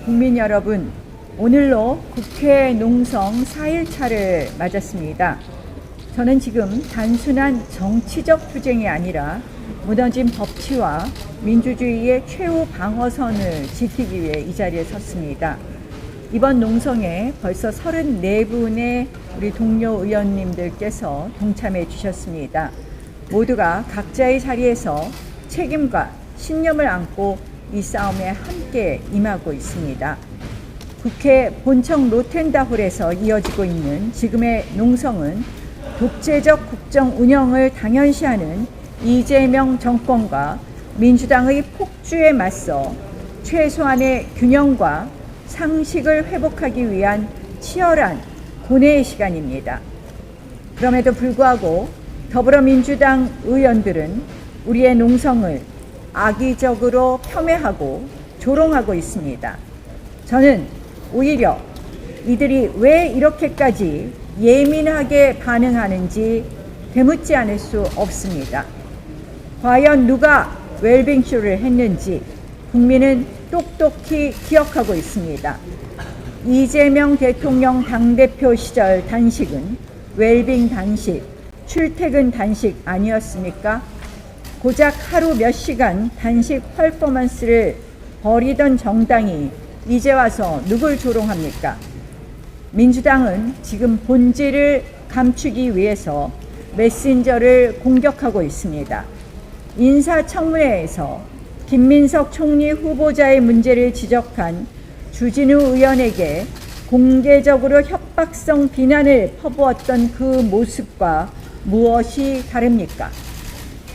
국민 여러분, 오늘로 국회 농성 4일차를 맞았습니다. 저는 지금 단순한 정치적 투쟁이 아니라 무너진 법치와 민주주의의 최후 방어선을 지키기 위해 이 자리에 섰습니다. 이번 농성에 벌써 34분의 우리 동료 의원님들께서 동참해 주셨습니다. 모두가 각자의 자리에서 책임과 신념을 안고 이 싸움에 함께 임하고 있습니다. 국회 본청 로텐다홀에서 이어지고 있는 지금의 농성은 독재적 국정 운영을 당연시하는 이재명 정권과 민주당의 폭주에 맞서 최소한의 균형과 상식을 회복하기 위한 치열한 고뇌의 시간입니다. 그럼에도 불구하고 더불어민주당 의원들은 우리의 농성을 악의적으로 폄훼하고 조롱하고 있습니다. 저는 오히려 이들이 왜 이렇게까지 예민하게 반응하는지 되묻지 않을 수 없습니다. 과연 누가 웰빙쇼를 했는지 국민은 똑똑히 기억하고 있습니다. 이재명 대통령 당대표 시절 단식은 웰빙 단식, 출퇴근 단식 아니었습니까? 고작 하루 몇 시간 단식 퍼포먼스를 벌이던 정당이 이제 와서 누굴 조롱합니까? 민주당은 지금 본질을 감추기 위해서 메신저를 공격하고 있습니다. 인사청문회에서 김민석 총리 후보자의 문제를 지적한 주진우 의원에게 공개적으로 협박성 비난을 퍼부었던 그 모습과 무엇이 다릅니까?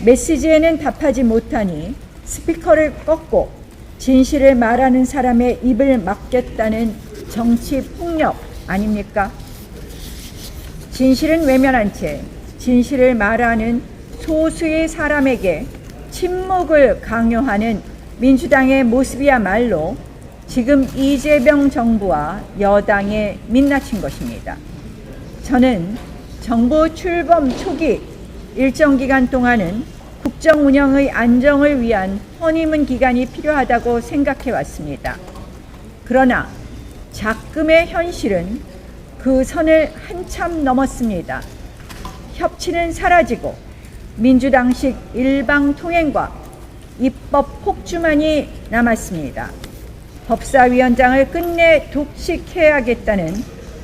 메시지에는 답하지 못하니 스피커를 꺾고 진실을 말하는 사람의 입을 막겠다는 정치 폭력 아닙니까? 진실은 외면한 채 진실을 말하는 소수의 사람에게 침묵을 강요하는 민주당의 모습이야말로 지금 이재명 정부와 여당에 민낯인 것입니다. 저는 정부 출범 초기 일정 기간 동안은 국정 운영의 안정을 위한 허니문 기간이 필요하다고 생각해 왔습니다. 그러나 작금의 현실은 그 선을 한참 넘었습니다. 협치는 사라지고 민주당식 일방통행과 입법 폭주만이 남았습니다. 법사위원장을 끝내 독식해야겠다는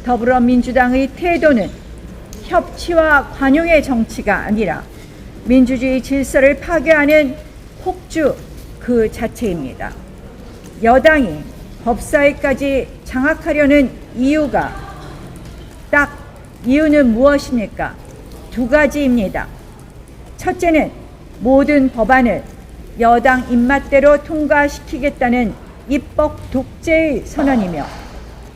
더불어민주당의 태도는 협치와 관용의 정치가 아니라 민주주의 질서를 파괴하는 폭주 그 자체입니다. 여당이 법사위까지 장악하려는 이유는 무엇입니까? 두 가지입니다. 첫째는 모든 법안을 여당 입맛대로 통과시키겠다는 입법 독재의 선언이며,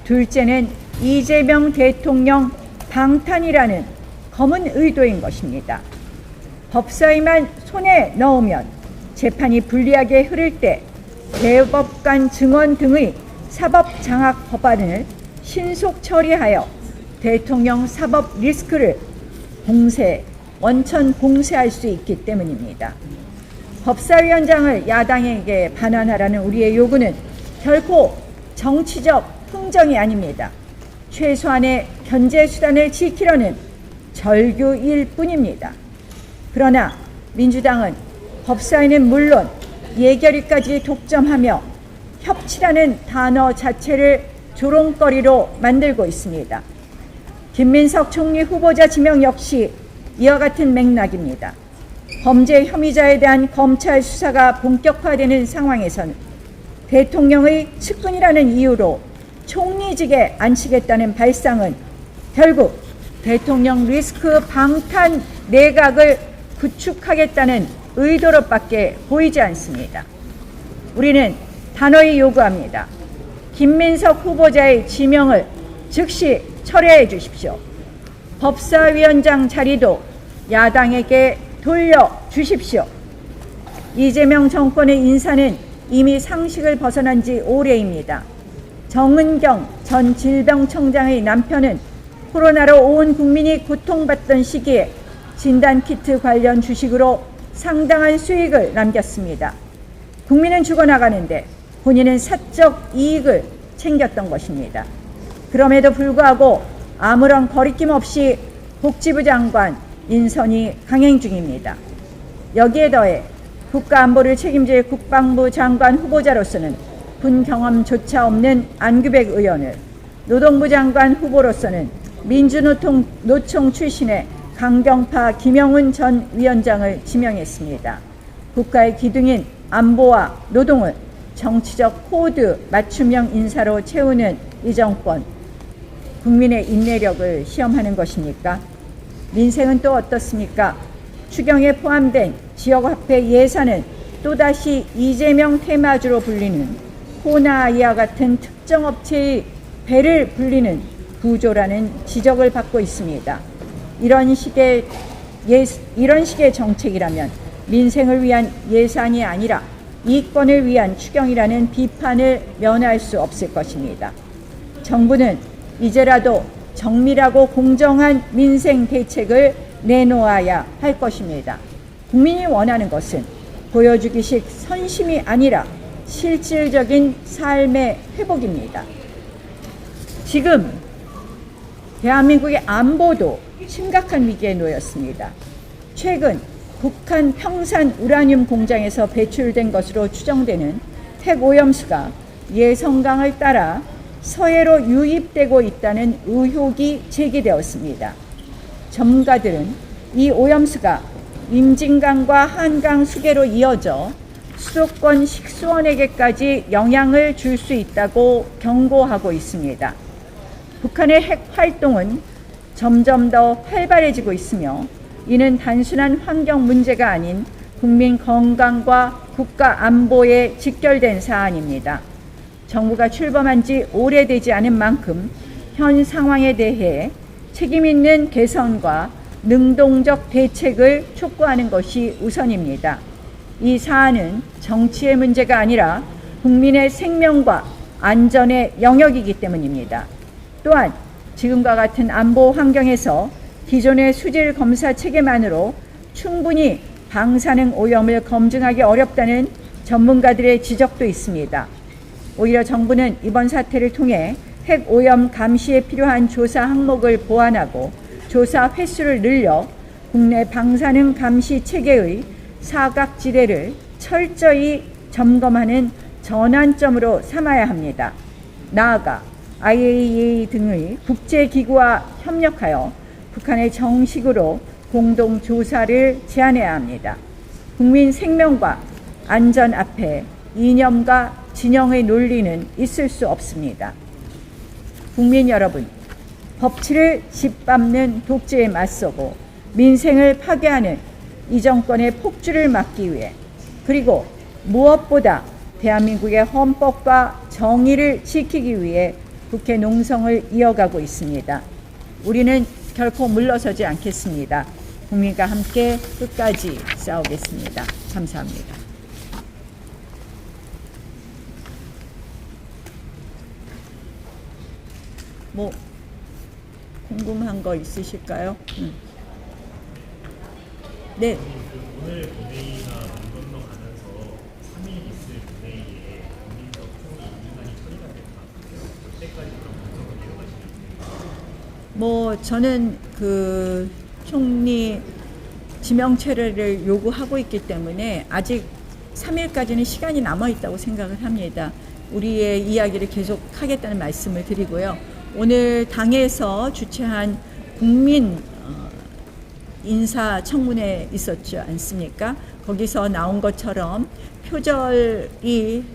둘째는 이재명 대통령 방탄이라는 검은 의도인 것입니다. 법사위만 손에 넣으면 재판이 불리하게 흐를 때 대법관 증언 등의 사법 장악 법안을 신속 처리하여 대통령 사법 리스크를 원천 봉쇄할 수 있기 때문입니다. 법사위원장을 야당에게 반환하라는 우리의 요구는 결코 정치적 풍정이 아닙니다. 최소한의 견제 수단을 지키려는 절규일 뿐입니다. 그러나 민주당은 법사위는 물론 예결위까지 독점하며 협치라는 단어 자체를 조롱거리로 만들고 있습니다. 김민석 총리 후보자 지명 역시 이와 같은 맥락입니다. 범죄 혐의자에 대한 검찰 수사가 본격화되는 상황에서는 대통령의 측근이라는 이유로 총리직에 앉히겠다는 발상은 결국 대통령 리스크 방탄 내각을 구축하겠다는 의도로밖에 보이지 않습니다. 우리는 단호히 요구합니다. 김민석 후보자의 지명을 즉시 철회해 주십시오. 법사위원장 자리도 야당에게 돌려주십시오. 이재명 정권의 인사는 이미 상식을 벗어난 지 오래입니다. 정은경 전 질병청장의 남편은 코로나로 온 국민이 고통받던 시기에 진단키트 관련 주식으로 상당한 수익을 남겼습니다. 국민은 죽어나가는데 본인은 사적 이익을 챙겼던 것입니다. 그럼에도 불구하고 아무런 거리낌 없이 복지부 장관 인선이 강행 중입니다. 여기에 더해 국가안보를 책임질 국방부 장관 후보자로서는 군 경험조차 없는 안규백 의원을, 노동부 장관 후보로서는 민주노총 출신의 강경파 김영훈 전 위원장을 지명했습니다. 국가의 기둥인 안보와 노동을 정치적 코드 맞춤형 인사로 채우는 이 정권, 국민의 인내력을 시험하는 것입니까? 민생은 또 어떻습니까? 추경에 포함된 지역화폐 예산은 또다시 이재명 테마주로 불리는 호나아이와 같은 특정 업체의 배를 불리는 구조라는 지적을 받고 있습니다. 이런 식의 정책이라면 민생을 위한 예산이 아니라 이권을 위한 추경이라는 비판을 면할 수 없을 것입니다. 정부는 이제라도 정밀하고 공정한 민생 대책을 내놓아야 할 것입니다. 국민이 원하는 것은 보여주기식 선심이 아니라 실질적인 삶의 회복입니다. 지금 대한민국의 안보도 심각한 위기에 놓였습니다. 최근 북한 평산 우라늄 공장에서 배출된 것으로 추정되는 핵오염수가 예성강을 따라 서해로 유입되고 있다는 의혹이 제기되었습니다. 전문가들은 이 오염수가 임진강과 한강 수계로 이어져 수도권 식수원에게까지 영향을 줄 수 있다고 경고하고 있습니다. 북한의 핵 활동은 점점 더 활발해지고 있으며 이는 단순한 환경 문제가 아닌 국민 건강과 국가 안보에 직결된 사안입니다. 정부가 출범한 지 오래되지 않은 만큼 현 상황에 대해 책임 있는 개선과 능동적 대책을 촉구하는 것이 우선입니다. 이 사안은 정치의 문제가 아니라 국민의 생명과 안전의 영역이기 때문입니다. 또한 지금과 같은 안보 환경에서 기존의 수질 검사 체계만으로 충분히 방사능 오염을 검증하기 어렵다는 전문가들의 지적도 있습니다. 오히려 정부는 이번 사태를 통해 핵 오염 감시에 필요한 조사 항목을 보완하고 조사 횟수를 늘려 국내 방사능 감시 체계의 사각지대를 철저히 점검하는 전환점으로 삼아야 합니다. 나아가 IAEA 등의 국제기구와 협력하여 북한에 정식으로 공동조사를 제안해야 합니다. 국민 생명과 안전 앞에 이념과 진영의 논리는 있을 수 없습니다. 국민 여러분, 법치를 짓밟는 독재에 맞서고 민생을 파괴하는 이 정권의 폭주를 막기 위해, 그리고 무엇보다 대한민국의 헌법과 정의를 지키기 위해 국회 농성을 이어가고 있습니다. 우리는 결코 물러서지 않겠습니다. 국민과 함께 끝까지 싸우겠습니다. 감사합니다. 궁금한 거 있으실까요? 네. 오늘 본회의가 문 건너가면서 3일 있을 본회의에 국민적 총리 인준안이 처리가 될 것 같아요. 그때까지 그런 분석을 이어가시는 저는 그 총리 지명 체례를 요구하고 있기 때문에 아직 3일까지는 시간이 남아 있다고 생각을 합니다. 우리의 이야기를 계속 하겠다는 말씀을 드리고요. 오늘 당에서 주최한 국민 인사청문회 있었지 않습니까? 거기서 나온 것처럼 표절이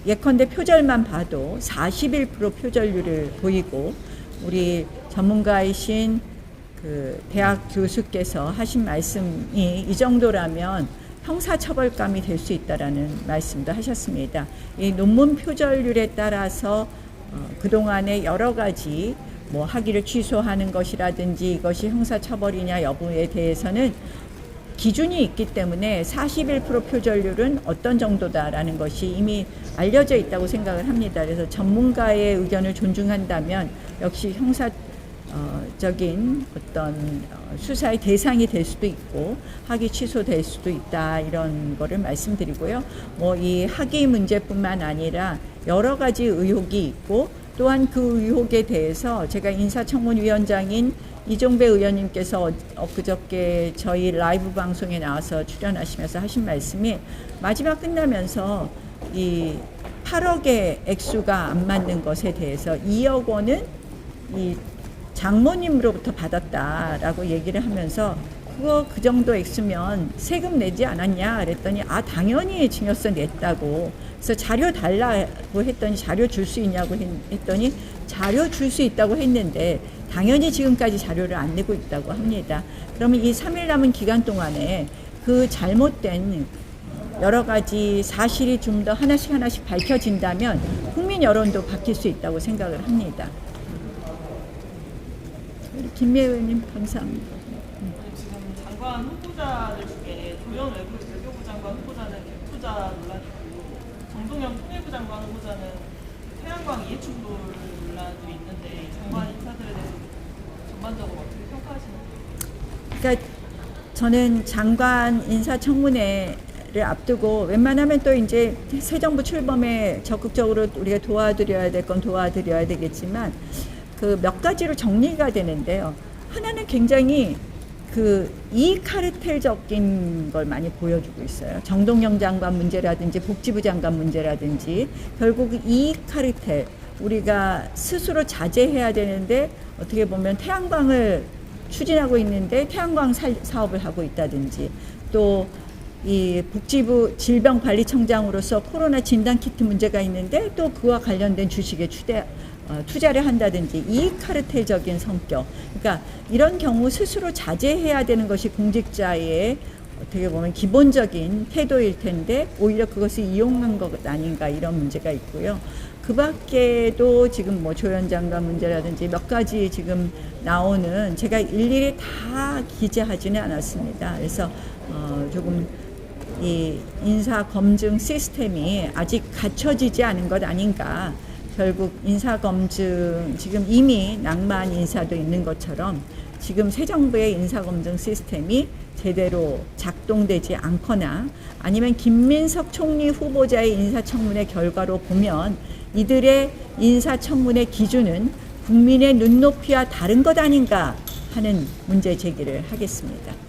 예컨대 표절만 봐도 41% 표절률을 보이고, 우리 전문가이신 그 대학 교수께서 하신 말씀이 이 정도라면 형사처벌감이 될 수 있다라는 말씀도 하셨습니다. 이 논문 표절률에 따라서 그동안의 여러 가지 학위를 취소하는 것이라든지 이것이 형사처벌이냐 여부에 대해서는 기준이 있기 때문에 41% 표절률은 어떤 정도다라는 것이 이미 알려져 있다고 생각을 합니다. 그래서 전문가의 의견을 존중한다면 역시 적인 어떤 수사의 대상이 될 수도 있고 학위 취소될 수도 있다, 이런 거를 말씀드리고요. 뭐 이 학위 문제뿐만 아니라 여러 가지 의혹이 있고, 또한 그 의혹에 대해서 제가 인사청문위원장인 이종배 의원님께서 엊그저께 저희 라이브 방송에 나와서 출연하시면서 하신 말씀이, 마지막 끝나면서 이 8억의 액수가 안 맞는 것에 대해서 2억 원은 이 장모님으로부터 받았다라고 얘기를 하면서, 그거 그 정도 액수면 세금 내지 않았냐 그랬더니, 당연히 증여세 냈다고. 그래서 자료 달라고 했더니, 자료 줄 수 있냐고 했더니 자료 줄 수 있다고 했는데 당연히 지금까지 자료를 안 내고 있다고 합니다. 그러면 이 3일 남은 기간 동안에 그 잘못된 여러 가지 사실이 좀 더 하나씩 밝혀진다면 국민 여론도 바뀔 수 있다고 생각을 합니다. 김미애 의원님, 감사합니다. 지금 장관 후보자들 중에 조현 외교부 장관 후보자는 갭투자 논란이고, 정동영 통일부 장관 후보자는 태양광 이해충돌 논란도 있는데, 장관 인사들에 대해서 전반적으로 어떻게 평가하시나요? 그러니까 저는 장관 인사청문회를 앞두고 웬만하면 또 이제 새 정부 출범에 적극적으로 우리가 도와드려야 될 건 도와드려야 되겠지만, 그 몇 가지로 정리가 되는데요. 하나는 굉장히 그 이익 카르텔적인 걸 많이 보여주고 있어요. 정동영 장관 문제라든지 복지부 장관 문제라든지, 결국 이익 카르텔, 우리가 스스로 자제해야 되는데 어떻게 보면 태양광을 추진하고 있는데 태양광 사업을 하고 있다든지, 또 이 복지부 질병관리청장으로서 코로나 진단키트 문제가 있는데 또 그와 관련된 주식에 투자를 한다든지, 이익 카르텔적인 성격. 그러니까 이런 경우 스스로 자제해야 되는 것이 공직자의 어떻게 보면 기본적인 태도일 텐데, 오히려 그것을 이용한 것 아닌가, 이런 문제가 있고요. 그 밖에도 지금 뭐 조현 장관 문제라든지 몇 가지 지금 나오는, 제가 일일이 다 기재하지는 않았습니다. 그래서 조금 이 인사 검증 시스템이 아직 갖춰지지 않은 것 아닌가. 결국 인사 검증, 지금 이미 낭만 인사도 있는 것처럼 지금 새 정부의 인사 검증 시스템이 제대로 작동되지 않거나, 아니면 김민석 총리 후보자의 인사청문회 결과로 보면 이들의 인사청문회 기준은 국민의 눈높이와 다른 것 아닌가 하는 문제 제기를 하겠습니다.